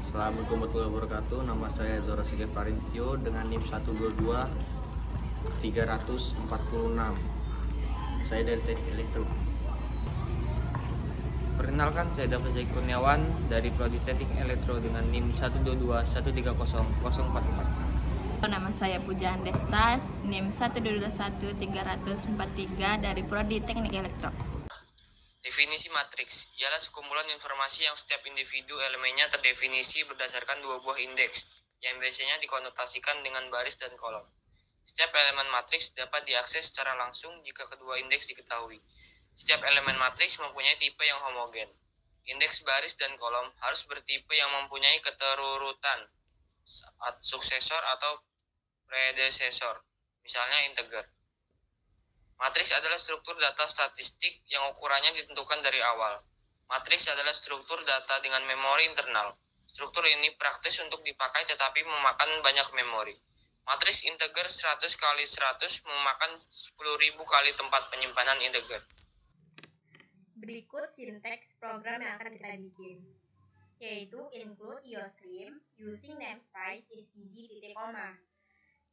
Assalamualaikum warahmatullahi wabarakatuh. Nama saya Zora Sige Farintio dengan NIM 122 346. Saya dari Teknik Elektro. Perkenalkan, saya David Zaki Kurniawan dari Prodi Teknik Elektro dengan NIM 122 130 044. Nama saya Puja Desta, NIM 1221343 dari Prodi Teknik Elektro. Definisi matriks ialah sekumpulan informasi yang setiap individu elemennya terdefinisi berdasarkan dua buah indeks yang biasanya dikonotasikan dengan baris dan kolom. Setiap elemen matriks dapat diakses secara langsung jika kedua indeks diketahui. Setiap elemen matriks mempunyai tipe yang homogen. Indeks baris dan kolom harus bertipe yang mempunyai keterurutan suksesor atau predesesor, misalnya integer. Matriks adalah struktur data statistik yang ukurannya ditentukan dari awal. Matriks adalah struktur data dengan memori internal. Struktur ini praktis untuk dipakai tetapi memakan banyak memori. Matriks integer 100 kali 100 memakan 10.000 kali tempat penyimpanan integer. Berikut sinteks program yang akan kita bikin, yaitu include iostream using namespace std,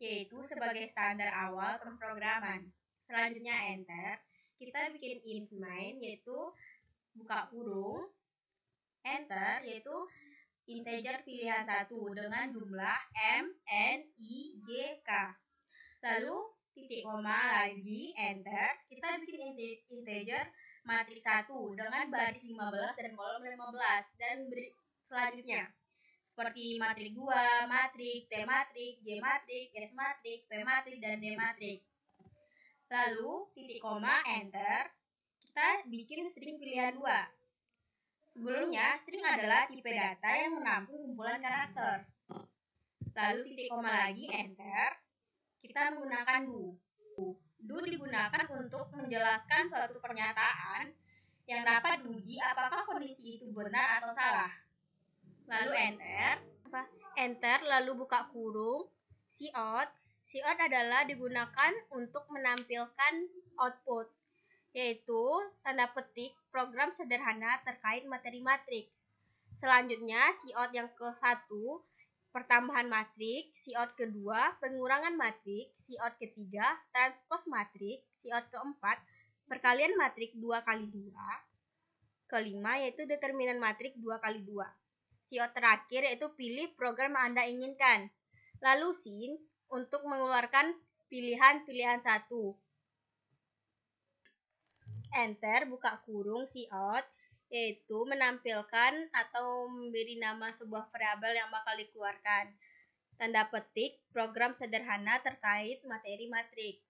yaitu sebagai standar awal pemrograman. Selanjutnya enter, kita bikin int main yaitu buka kurung, enter yaitu integer pilihan 1 dengan jumlah m, n, i, j, k. Lalu titik koma lagi, enter, kita bikin integer matriks 1 dengan baris 15 dan kolom 15 dan selanjutnya seperti matriks 2, matriks, T matriks, J matriks, S matriks, P matriks, dan D matriks. Lalu titik koma, enter, kita bikin string pilihan 2. Sebelumnya, string adalah tipe data yang menampung kumpulan karakter. Lalu titik koma lagi, enter, kita menggunakan do. Do digunakan untuk menjelaskan suatu pernyataan yang dapat diuji apakah kondisi itu benar atau salah. Lalu enter, lalu buka kurung, cout. Cout adalah digunakan untuk menampilkan output, yaitu tanda petik program sederhana terkait materi matriks. Selanjutnya, cout yang ke-1, pertambahan matriks, cout kedua, pengurangan matriks, cout ketiga, transpose matriks, cout keempat, perkalian matriks 2 kali 2, kelima yaitu determinan matriks 2 kali 2. Cout terakhir yaitu pilih program yang Anda inginkan. Lalu sin untuk mengeluarkan pilihan 1. Enter, buka kurung cout, yaitu menampilkan atau memberi nama sebuah variabel yang bakal dikeluarkan. Tanda petik program sederhana terkait materi matriks.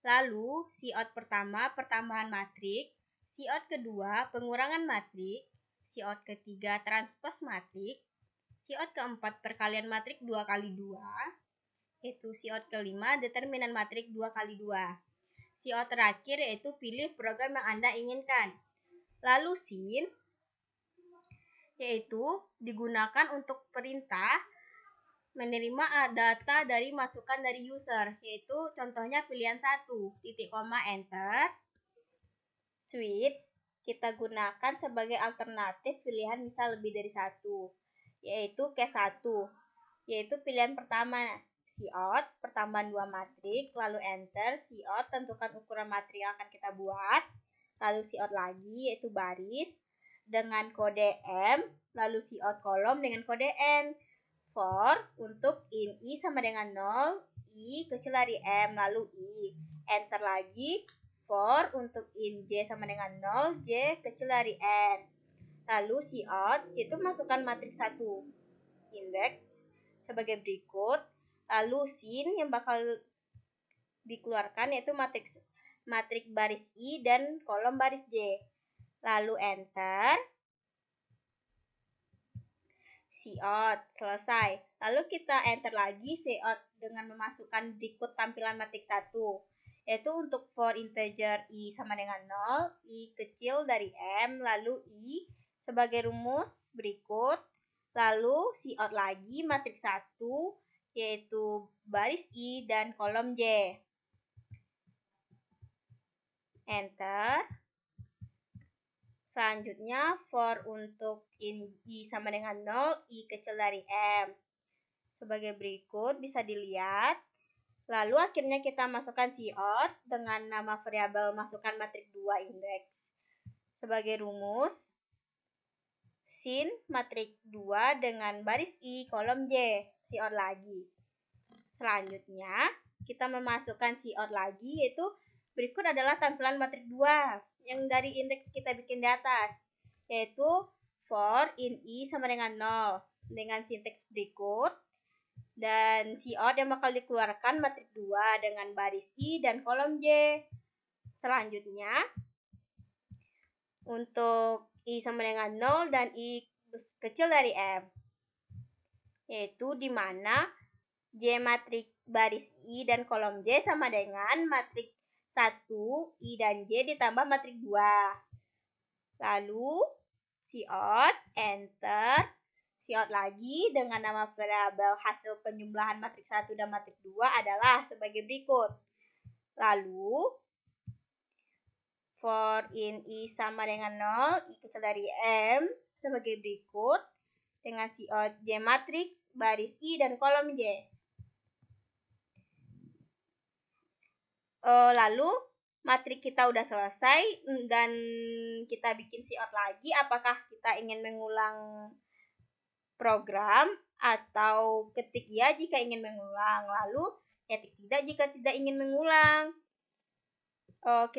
Lalu cout pertama, pertambahan matriks, cout kedua, pengurangan matriks, cout ketiga, transpose matriks, cout keempat, perkalian matriks 2 kali 2, yaitu cout kelima, determinan matriks 2 kali 2. Cout terakhir yaitu pilih program yang Anda inginkan. Lalu sin yaitu digunakan untuk perintah menerima data dari masukan dari user, yaitu contohnya pilihan 1, titik koma, enter. Switch kita gunakan sebagai alternatif pilihan bisa lebih dari 1, yaitu case 1, yaitu pilihan pertama, cout, pertambahan 2 matriks, lalu enter, cout, tentukan ukuran matriks yang akan kita buat, lalu cout lagi, yaitu baris, dengan kode M, lalu cout kolom dengan kode N, for, untuk in I sama dengan 0, I kecil dari M, lalu I, enter lagi, for, untuk in J sama dengan 0, J kecil dari N, lalu cout, itu masukkan matriks 1, indeks, sebagai berikut. Lalu sin yang bakal dikeluarkan yaitu matriks baris I dan kolom baris J. Lalu enter. Cout selesai. Lalu kita enter lagi cout dengan memasukkan berikut tampilan matriks 1, yaitu untuk for integer I sama dengan 0, I kecil dari M, lalu I sebagai rumus berikut. Lalu cout lagi matriks 1, yaitu baris I dan kolom J. Enter. Selanjutnya, for untuk I sama dengan 0, I kecil dari M. Sebagai berikut bisa dilihat. Lalu akhirnya kita masukkan cout dengan nama variabel masukkan matriks 2 indeks. Sebagai rumus, sin matriks 2 dengan baris I kolom J, cout lagi. Selanjutnya, kita memasukkan cout lagi, yaitu berikut adalah tampilan matriks 2 yang dari indeks kita bikin di atas, yaitu for in I sama dengan 0 dengan sinteks berikut, dan cout yang bakal dikeluarkan matriks 2 dengan baris I dan kolom J. Selanjutnya, untuk I sama dengan 0 dan I kecil dari M, yaitu di mana J matriks baris I dan kolom J sama dengan matriks 1, I dan J ditambah matriks 2. Lalu, cout, enter, cout lagi dengan nama variabel hasil penjumlahan matriks 1 dan matriks 2 adalah sebagai berikut. Lalu, for in I sama dengan 0, I kecil dari M sebagai berikut dengan cout J matriks baris I dan kolom J. Lalu matriks kita udah selesai dan kita bikin cout lagi. Apakah kita ingin mengulang program atau ketik ya jika ingin mengulang, lalu ketik tidak jika tidak ingin mengulang.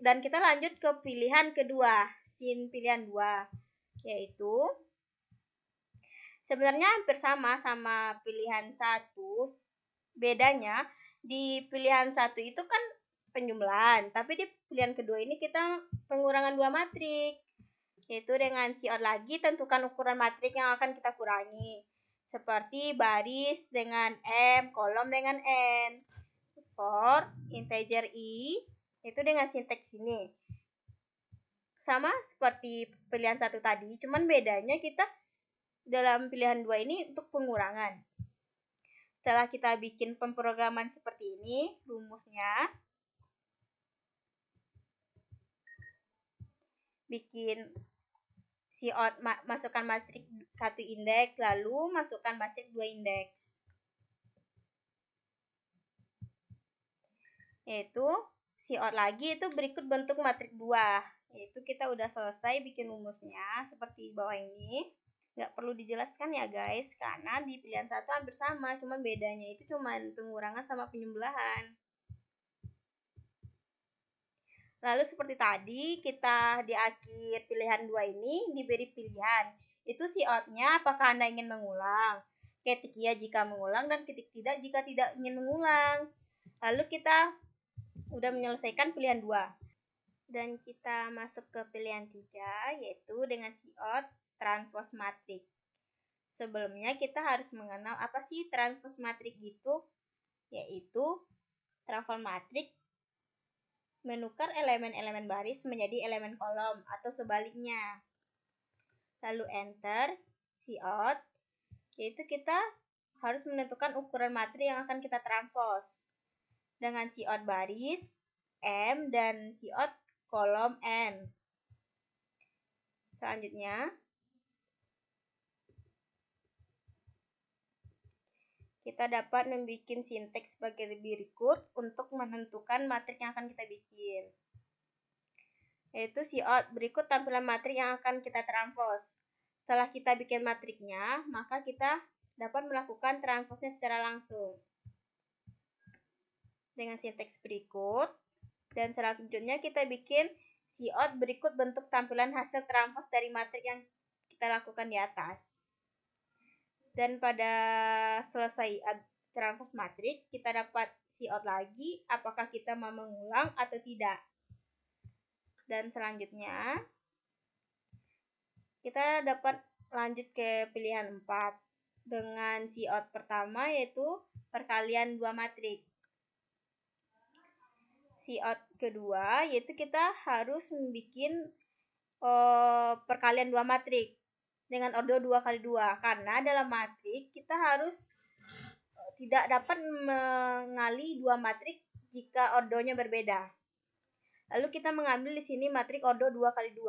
Dan kita lanjut ke pilihan kedua, sin pilihan 2, yaitu sebenarnya hampir sama pilihan 1. Bedanya di pilihan 1 itu kan penjumlahan, tapi di pilihan kedua ini kita pengurangan 2 matriks, yaitu dengan cout lagi tentukan ukuran matriks yang akan kita kurangi, seperti baris dengan M, kolom dengan N. For integer I itu dengan sinteks ini sama seperti pilihan 1 tadi, cuman bedanya kita dalam pilihan 2 ini untuk pengurangan. Setelah kita bikin pemrograman seperti ini, rumusnya bikin cout masukkan matriks 1 indeks, lalu masukkan matriks 2 indeks, yaitu cout lagi itu berikut bentuk matriks 2, yaitu kita udah selesai bikin rumusnya seperti bawah ini. Nggak perlu dijelaskan ya guys, karena di pilihan 1 hampir sama, cuman bedanya itu cuman pengurangan sama penjumlahan. Lalu seperti tadi, kita di akhir pilihan 2 ini diberi pilihan. Itu cout-nya apakah Anda ingin mengulang. Ketik ya jika mengulang dan ketik tidak jika tidak ingin mengulang. Lalu kita udah menyelesaikan pilihan 2. Dan kita masuk ke pilihan 3, yaitu dengan cout transpose matriks. Sebelumnya kita harus mengenal apa sih transpose matriks itu, yaitu transform matriks menukar elemen-elemen baris menjadi elemen kolom atau sebaliknya. Lalu enter, cout, yaitu kita harus menentukan ukuran matriks yang akan kita transpose dengan cout baris M dan cout kolom N. Selanjutnya, kita dapat membuat sinteks sebagai berikut untuk menentukan matriks yang akan kita bikin, yaitu cout berikut tampilan matriks yang akan kita transpose. Setelah kita bikin matriksnya, maka kita dapat melakukan transposnya secara langsung dengan sinteks berikut. Dan selanjutnya kita bikin cout berikut bentuk tampilan hasil transpose dari matriks yang kita lakukan di atas. Dan pada selesai transpose matriks, kita dapat cout lagi apakah kita mau mengulang atau tidak. Dan selanjutnya, kita dapat lanjut ke pilihan 4 dengan cout pertama, yaitu perkalian 2 matriks. Cout kedua, yaitu kita harus membuat perkalian 2 matriks dengan ordo 2x2, karena dalam matriks kita harus tidak dapat mengali 2 matriks jika ordonya berbeda. Lalu kita mengambil di sini matriks ordo 2x2.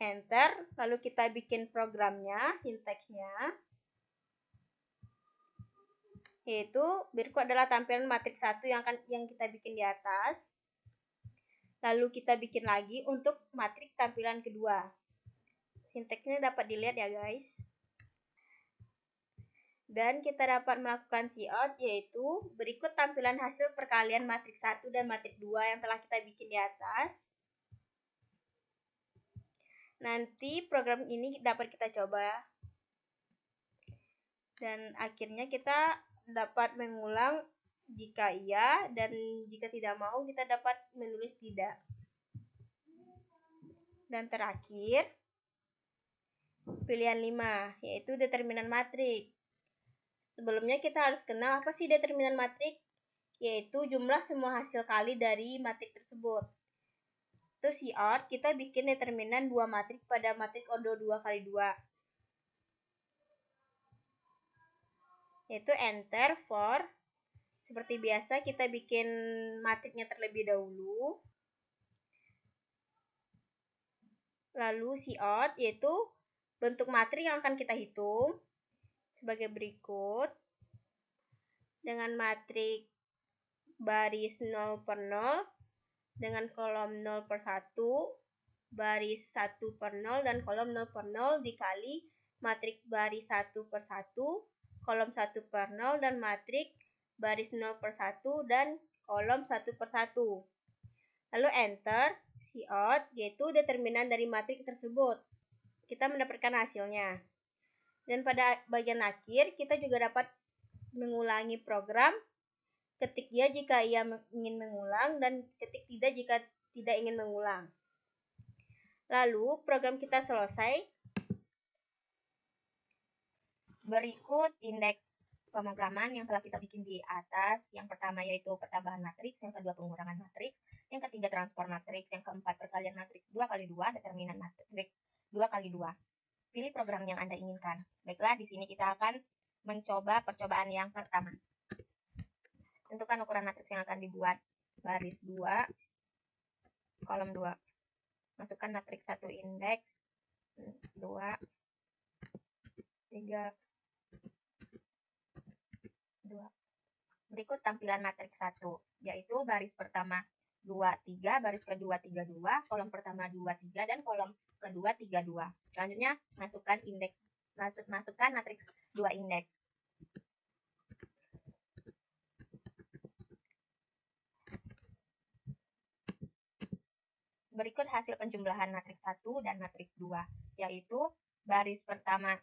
enter, lalu kita bikin programnya, sinteksnya. Yaitu berikut adalah tampilan matriks 1 yang kita bikin di atas. Lalu kita bikin lagi untuk matriks tampilan kedua. Sinteksnya dapat dilihat ya guys. Dan kita dapat melakukan cout, yaitu berikut tampilan hasil perkalian matriks 1 dan matriks 2 yang telah kita bikin di atas. Nanti program ini dapat kita coba. Dan akhirnya kita dapat mengulang jika iya, dan jika tidak mau kita dapat menulis tidak. Dan terakhir, pilihan 5, yaitu determinan matriks. Sebelumnya kita harus kenal apa sih determinan matriks, yaitu jumlah semua hasil kali dari matriks tersebut. Terus cout, kita bikin determinan 2 matriks pada matriks ordo 2 kali 2. Yaitu enter for, seperti biasa kita bikin matriksnya terlebih dahulu. Lalu cout, yaitu bentuk matriks yang akan kita hitung sebagai berikut. Dengan matriks baris 0 per 0, dengan kolom 0 per 1, baris 1 per 0, dan kolom 0 per 0 dikali matriks baris 1 per 1, kolom 1 per 0, dan matriks baris 0 per 1, dan kolom 1 per 1. Lalu enter, cout, yaitu determinan dari matriks tersebut. Kita mendapatkan hasilnya. Dan pada bagian akhir, kita juga dapat mengulangi program, ketik ya jika ia ingin mengulang, dan ketik tidak jika tidak ingin mengulang. Lalu program kita selesai. Berikut indeks pemrograman yang telah kita bikin di atas. Yang pertama yaitu pertambahan matriks, yang kedua pengurangan matriks, yang ketiga transform matriks, yang keempat perkalian matriks 2 kali 2, determinan matriks 2 kali 2. Pilih program yang Anda inginkan. Baiklah, di sini kita akan mencoba percobaan yang pertama. Tentukan ukuran matriks yang akan dibuat. Baris 2, kolom 2. Masukkan matriks 1 indeks, 2, 3, 2. Berikut tampilan matriks 1, yaitu baris pertama 2, 3, baris kedua 3, 2, kolom pertama 2, 3, dan kolom kedua 3, 2. Selanjutnya, masukkan matriks 2 indeks. Berikut hasil penjumlahan matriks 1 dan matriks 2, yaitu baris pertama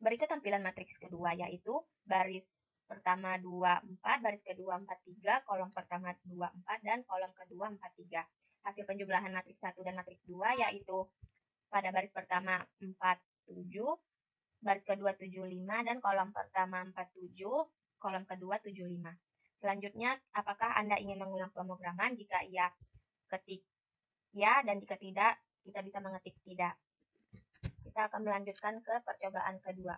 berikut tampilan matriks kedua, yaitu baris pertama 2, 4, baris kedua 4, 3, kolom pertama 2, 4, dan kolom kedua 4, 3. Hasil penjumlahan matriks 1 dan matriks 2, yaitu pada baris pertama 4, 7, baris kedua 7, 5, dan kolom pertama 4, 7, kolom kedua 7, 5. Selanjutnya, apakah Anda ingin mengulang pemrograman? Jika iya, ketik ya, dan jika tidak, kita bisa mengetik tidak. Kita akan melanjutkan ke percobaan kedua.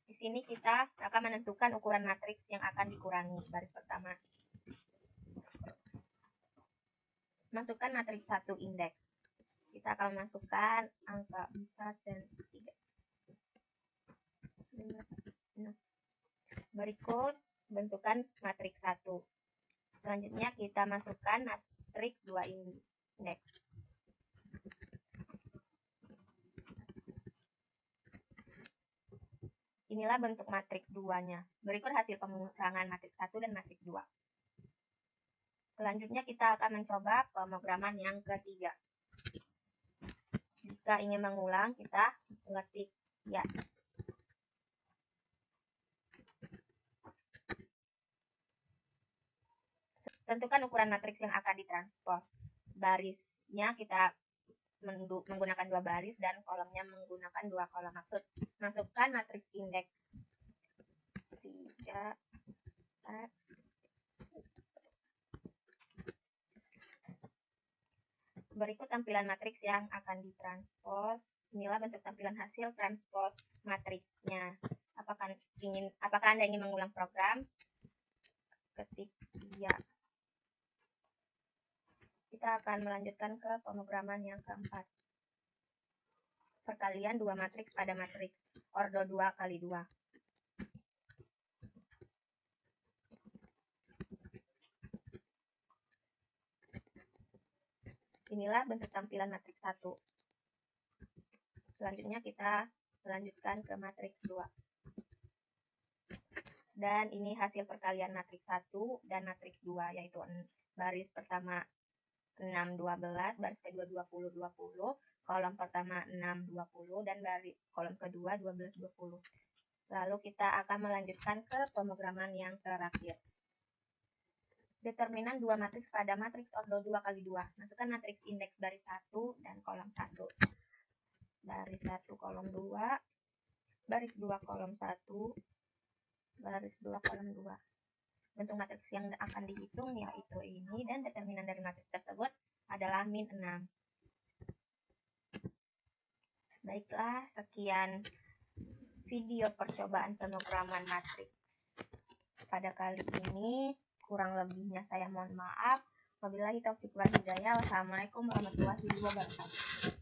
Di sini kita akan menentukan ukuran matriks yang akan dikurangi. Baris pertama. Masukkan matriks 1 indeks. Kita akan masukkan angka 4 dan 3. Berikut bentukan matriks 1. Selanjutnya kita masukkan matriks 2 indeks. Inilah bentuk matriks 2-nya. Berikut hasil pengurangan matriks 1 dan matriks 2. Selanjutnya kita akan mencoba pemrograman yang ketiga. Jika ingin mengulang, kita mengetik ya. Tentukan ukuran matriks yang akan ditranspos. Barisnya kita menggunakan 2 baris dan kolomnya menggunakan 2 kolom. Masukkan matriks indeks 3, 4. Berikut tampilan matriks yang akan ditranspos Inilah bentuk tampilan hasil transpose matriksnya. Apakah Anda ingin mengulang program? Ketik ya. Kita akan melanjutkan ke pemrograman yang keempat. Perkalian dua matriks pada matriks. Ordo 2 kali 2. Inilah bentuk tampilan matriks 1. Selanjutnya kita melanjutkan ke matriks 2. Dan ini hasil perkalian matriks 1 dan matriks 2, yaitu baris pertama 6, 12, baris kedua 20, 20, kolom pertama 6, 20, dan baris kolom kedua 12, 20. Lalu kita akan melanjutkan ke pemrograman yang terakhir. Determinan dua matriks pada matriks ordo 2 kali 2. Masukkan matriks indeks baris 1 dan kolom 1. Baris 1 kolom 2, baris 2 kolom 1, baris 2 kolom 2. Bentuk matriks yang akan dihitung yaitu ini, dan determinan dari matriks tersebut adalah min 6. Baiklah, sekian video percobaan pemrograman matriks pada kali ini. Kurang lebihnya saya mohon maaf. Wabillahi taufiq wal hidayah. Wassalamualaikum warahmatullahi wabarakatuh.